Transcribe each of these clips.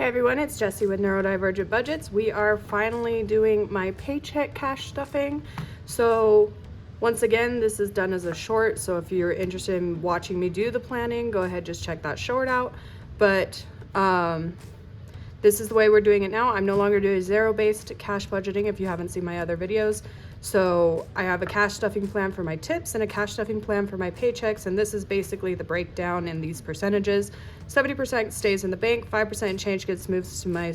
Hey everyone, it's Jessie with Neurodivergent Budgets. We are finally doing my paycheck cash stuffing. So once again, this is done as a short, so if you're interested in watching me do the planning, go ahead, just check that short out. But this is the way we're doing it now. I'm no longer doing zero-based cash budgeting if you haven't seen my other videos. So I have a cash stuffing plan for my tips and a cash stuffing plan for my paychecks, and this is basically the breakdown in these percentages. 70% stays in the bank, 5% and change gets moved to my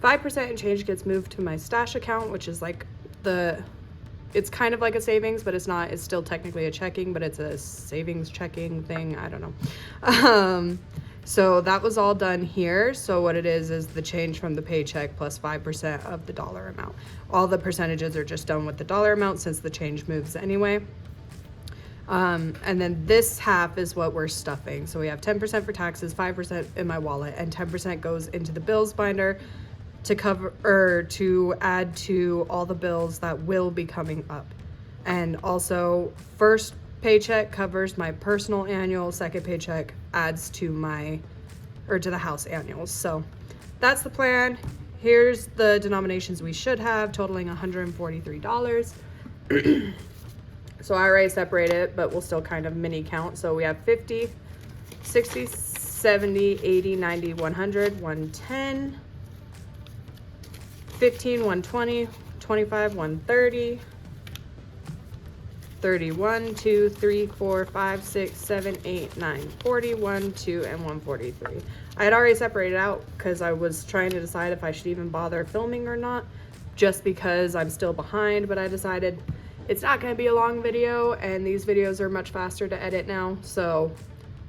5% and change gets moved to my stash account, which is like it's kind of like a savings, but it's not. It's still technically a checking, but it's a savings checking thing. I don't know. So that was all done here. So what it is the change from the paycheck plus 5% of the dollar amount. All the percentages are just done with the dollar amount since the change moves anyway. And then this half is what we're stuffing. So we have 10% for taxes, 5% in my wallet, and 10% goes into the bills binder to cover or to add to all the bills that will be coming up. And also first paycheck covers my personal annual, second paycheck adds to the house annuals. So that's the plan. Here's the denominations we should have, totaling $143. So I already separated it, but we'll still kind of mini count. So we have 50, 60, 70, 80, 90, 100, 110, 15, 120, 25, 130, 31, 2, 3, 4, 5, 6, 7, 8, 9, 40, 1, 2, and 143. I had already separated out because I was trying to decide if I should even bother filming or not, just because I'm still behind, but I decided it's not going to be a long video, and these videos are much faster to edit now, so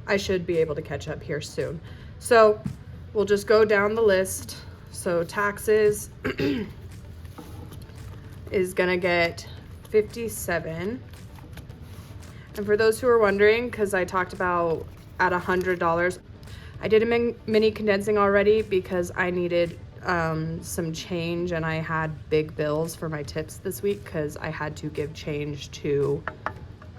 I should be able to catch up here soon. So we'll just go down the list. So taxes is going to get 57. And for those who are wondering, because I talked about at $100, I did a mini condensing already because I needed some change, and I had big bills for my tips this week because I had to give change to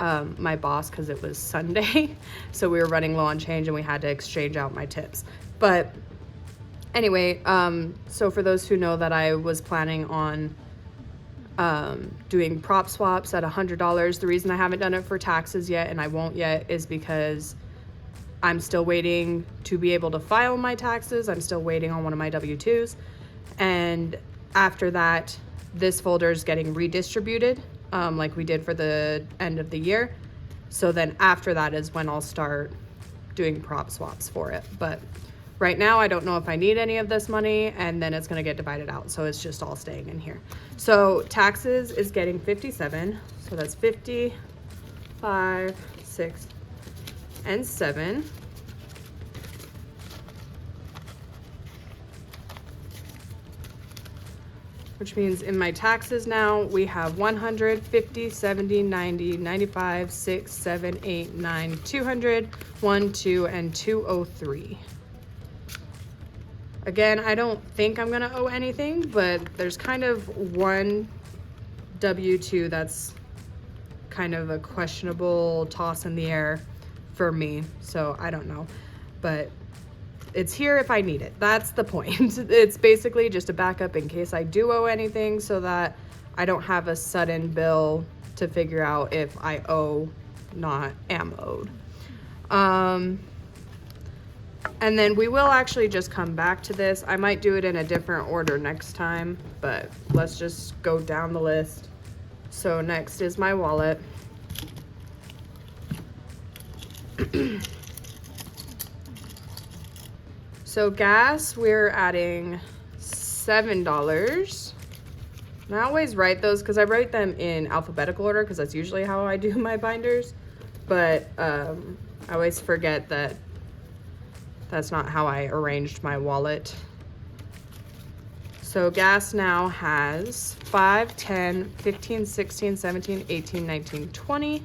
my boss because it was Sunday. So we were running low on change and we had to exchange out my tips. But anyway, so for those who know that I was planning on doing prop swaps at $100, the reason I haven't done it for taxes yet, and I won't yet, is because I'm still waiting to be able to file my taxes. I'm still waiting on one of my W-2s. And after that, this folder is getting redistributed like we did for the end of the year. So then after that is when I'll start doing prop swaps for it. But right now, I don't know if I need any of this money, and then it's gonna get divided out. So it's just all staying in here. So taxes is getting 57. So that's 50, 5, 6, and 7. Which means in my taxes now, we have 100, 50, 70, 90, 95, 6, 7, 8, 9, 200, 1, 2, and 203. Again, I don't think I'm gonna owe anything, but there's kind of one W-2 that's kind of a questionable toss in the air for me, so I don't know, but it's here if I need it. That's the point. It's basically just a backup in case I do owe anything, so that I don't have a sudden bill to figure out if I owe, not am owed. And then we will actually just come back to this. I might do it in a different order next time, but let's just go down the list. So next is my wallet. So gas, we're adding $7. And I always write those because I write them in alphabetical order because that's usually how I do my binders. But I always forget that that's not how I arranged my wallet. So gas now has 5, 10, 15, 16, 17, 18, 19, 20.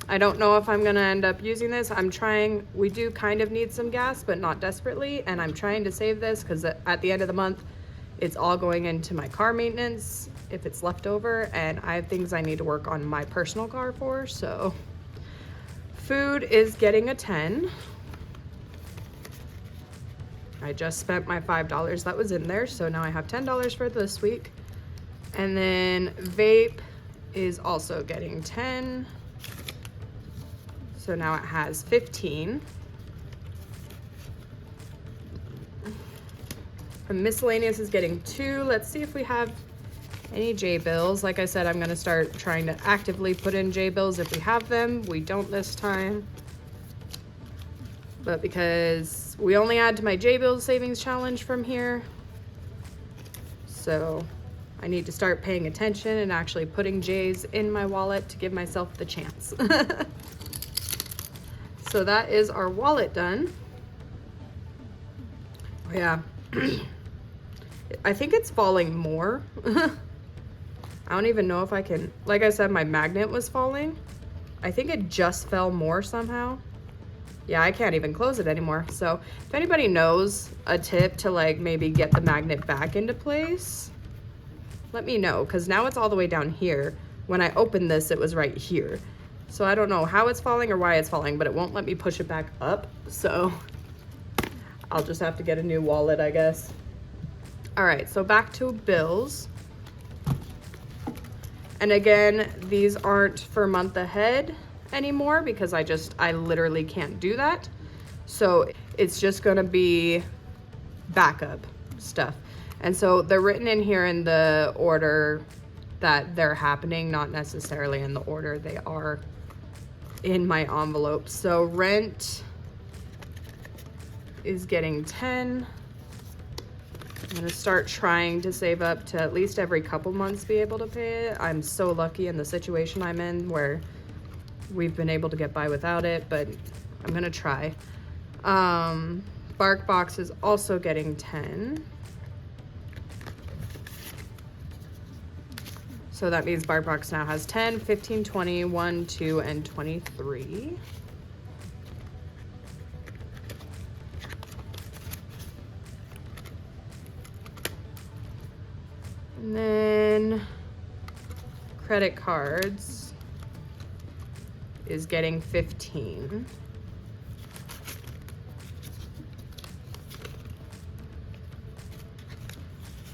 I don't know if I'm gonna end up using this. We do kind of need some gas, but not desperately. And I'm trying to save this because at the end of the month, it's all going into my car maintenance if it's left over. And I have things I need to work on my personal car for, so. Food is getting a 10. I just spent my $5 that was in there, so now I have $10 for this week. And then vape is also getting 10. So now it has 15. And miscellaneous is getting 2. Let's see if we have any J bills. Like I said, I'm gonna start trying to actively put in J bills if we have them. We don't this time. But because we only add to my J bill savings challenge from here, so I need to start paying attention and actually putting J's in my wallet to give myself the chance. So that is our wallet done. Oh, yeah. I think it's falling more. I don't even know if I can, like I said, my magnet was falling. I think it just fell more somehow. Yeah, I can't even close it anymore. So if anybody knows a tip to like maybe get the magnet back into place, let me know, because now it's all the way down here. When I opened this, it was right here. So I don't know how it's falling or why it's falling, but it won't let me push it back up. So I'll just have to get a new wallet, I guess. All right, so back to bills. And again, these aren't for month ahead anymore because I literally can't do that. So it's just gonna be backup stuff. And so they're written in here in the order that they're happening, not necessarily in the order they are in my envelope. So rent is getting 10. I'm gonna start trying to save up to at least every couple months be able to pay it. I'm so lucky in the situation I'm in where we've been able to get by without it, but I'm gonna try. Bark Box is also getting 10. So that means Bark Box now has 10, 15, 20, 1, 2, and 23. And then credit cards is getting 15.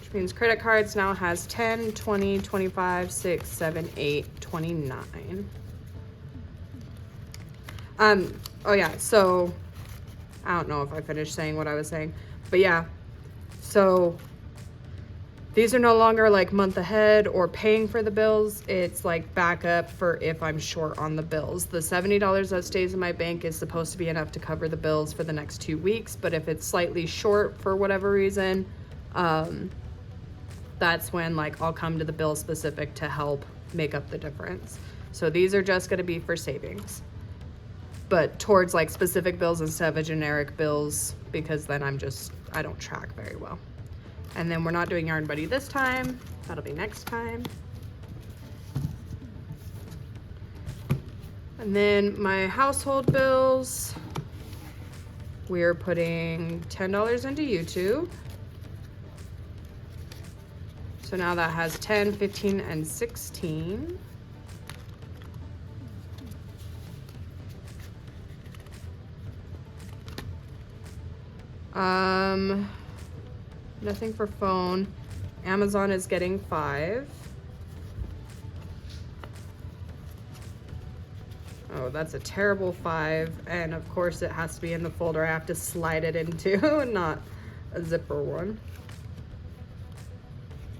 Which means credit cards now has 10, 20, 25, 6, 7, 8, 29. Oh yeah, so I don't know if I finished saying what I was saying, but yeah, so these are no longer like month ahead or paying for the bills. It's like backup for if I'm short on the bills. The $70 that stays in my bank is supposed to be enough to cover the bills for the next 2 weeks. But if it's slightly short for whatever reason, that's when like I'll come to the bill specific to help make up the difference. So these are just gonna be for savings, but towards like specific bills instead of a generic bills, because then I don't track very well. And then we're not doing Yarn Buddy this time. That'll be next time. And then my household bills, we're putting $10 into YouTube. So now that has 10, 15, and 16. Nothing for phone. Amazon is getting 5. Oh, that's a terrible 5. And of course it has to be in the folder I have to slide it into, not a zipper one.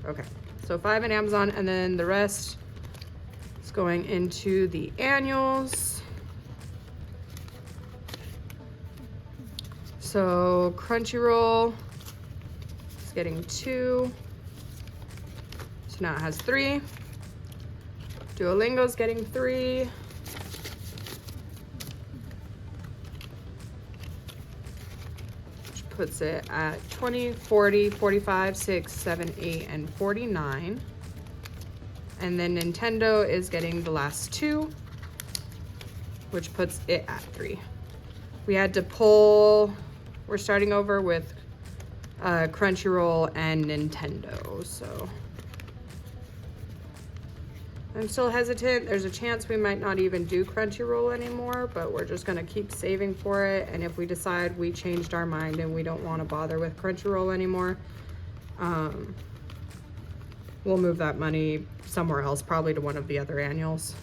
Okay, so 5 in Amazon, and then the rest is going into the annuals. So Crunchyroll is getting 2. So now it has 3. Duolingo's getting 3. Which puts it at 20, 40, 45, 6, 7, 8, and 49. And then Nintendo is getting the last 2, which puts it at 3. We had to pull, we're starting over with Crunchyroll and Nintendo, so. I'm still hesitant. There's a chance we might not even do Crunchyroll anymore, but we're just gonna keep saving for it. And if we decide we changed our mind and we don't want to bother with Crunchyroll anymore, we'll move that money somewhere else, probably to one of the other annuals.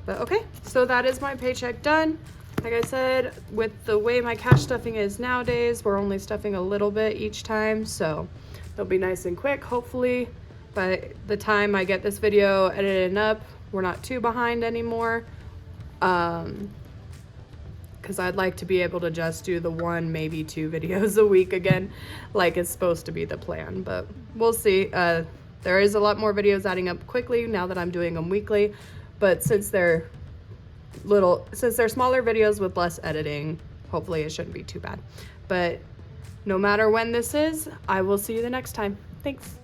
But okay, so that is my paycheck done. Like I said, with the way my cash stuffing is nowadays, we're only stuffing a little bit each time, so it'll be nice and quick. Hopefully by the time I get this video edited up, we're not too behind anymore. Because I'd like to be able to just do the 1, maybe 2 videos a week again, like it's supposed to be the plan, but we'll see. There is a lot more videos adding up quickly now that I'm doing them weekly, but since they're smaller videos with less editing, hopefully it shouldn't be too bad. But no matter when this is, I will see you the next time. Thanks.